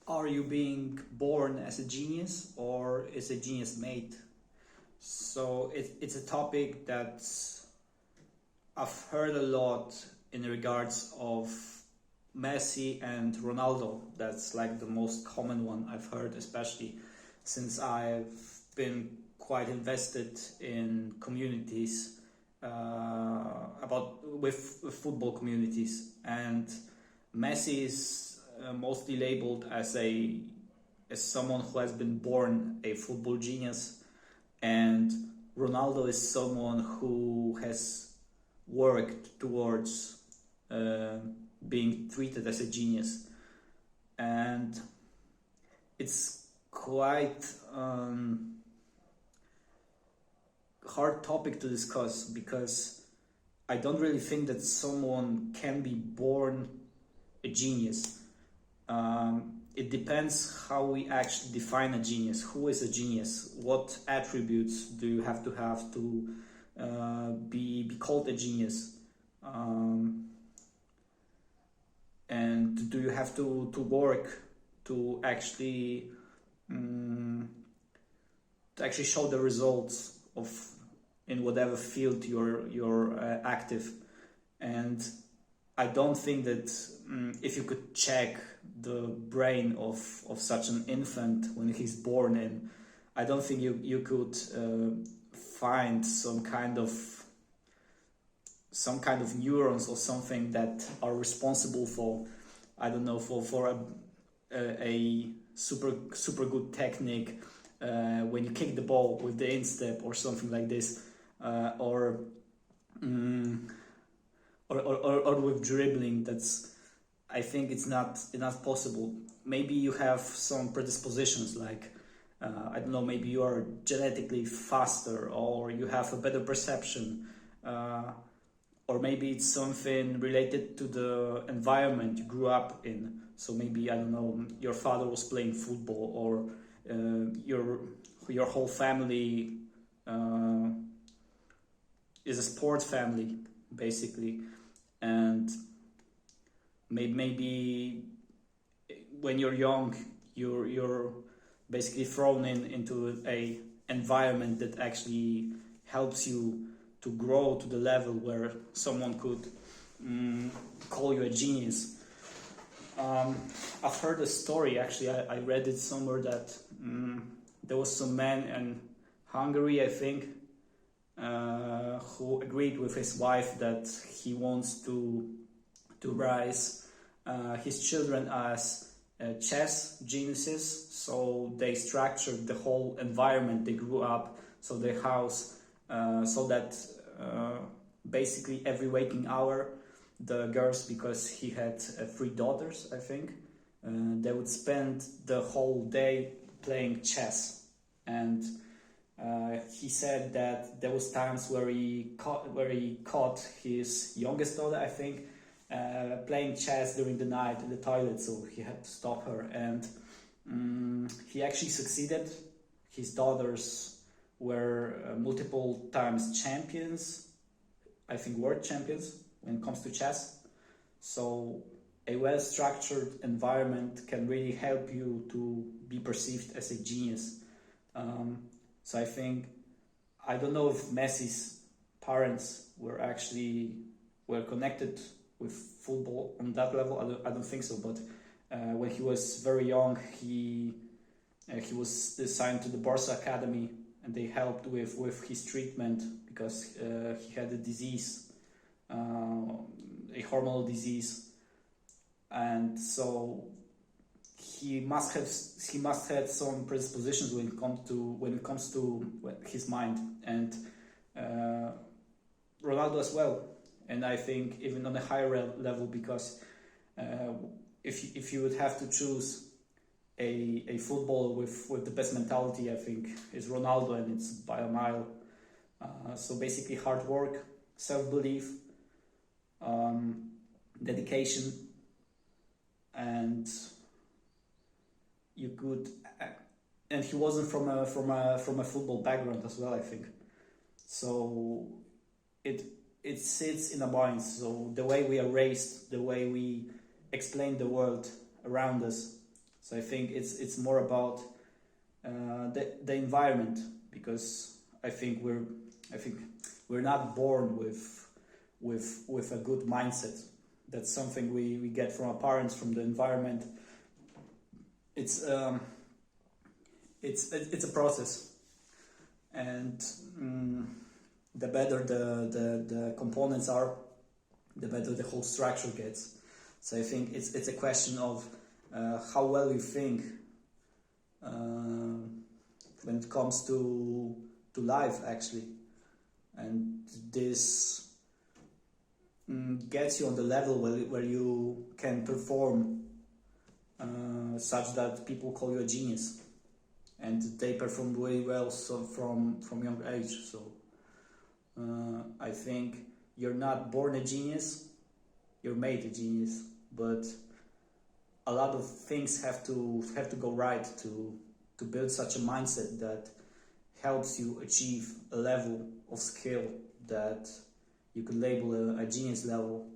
Are you being born as a genius or is a genius made? So it's a topic that I've heard a lot in regards of Messi and Ronaldo. That's like the most common one I've heard, especially since I've been quite invested in communities with football communities, and Messi is mostly labeled as someone who has been born a football genius, and Ronaldo is someone who has worked towards uh, being treated as a genius. And it's quite hard topic to discuss because I don't really think that someone can be born a genius. It depends how we actually define a genius. Who is a genius? What attributes do you have to be called a genius? And do you have to work to actually show the results of in whatever field you're active? And I don't think that if you could check the brain of such an infant when he's born in, I don't think you could find some kind of neurons or something that are responsible for, I don't know, for a super good technique when you kick the ball with the instep or something like this, or with dribbling. That's, I think it's not possible. Maybe you have some predispositions, like I don't know, maybe you are genetically faster, or you have a better perception, or maybe it's something related to the environment you grew up in. So maybe, I don't know, your father was playing football, or your whole family is a sports family, basically. And maybe when you're young, you're basically thrown into a environment that actually helps you to grow to the level where someone could call you a genius. I've heard a story, actually, I read it somewhere, that there was some man in Hungary, I think, who agreed with his wife that he wants to raise his children as chess geniuses. So they structured the whole environment they grew up, so their house, so that basically every waking hour, the girls, because he had 3 daughters, I think, they would spend the whole day playing chess. And he said that there was times where he caught his youngest daughter, I think, playing chess during the night in the toilet, so he had to stop her. And he actually succeeded. His daughters were multiple times champions, I think world champions, when it comes to chess. So a well-structured environment can really help you to be perceived as a genius. So I think, I don't know if Messi's parents were connected with football on that level. I don't think so. But when he was very young, he was assigned to the Barca Academy, and they helped with his treatment because he had a disease, a hormonal disease, and so he must have some predispositions when it comes to his mind, and Ronaldo as well. And I think even on a higher level, because if you would have to choose a footballer with the best mentality, I think is Ronaldo, and it's by a mile. So basically, hard work, self-belief, dedication, and you could. And he wasn't from a football background as well, I think. So it sits in our minds. So the way we are raised, the way we explain the world around us, So I think it's more about the environment, because I think we're not born with a good mindset. That's something we get from our parents, from the environment. It's a process, and the better the components are, the better the whole structure gets. So I think it's a question of how well you think when it comes to life, actually, and this gets you on the level where you can perform such that people call you a genius, and they performed way well so from young age. So I think you're not born a genius, you're made a genius, but a lot of things have to go right to build such a mindset that helps you achieve a level of skill that you could label a genius level.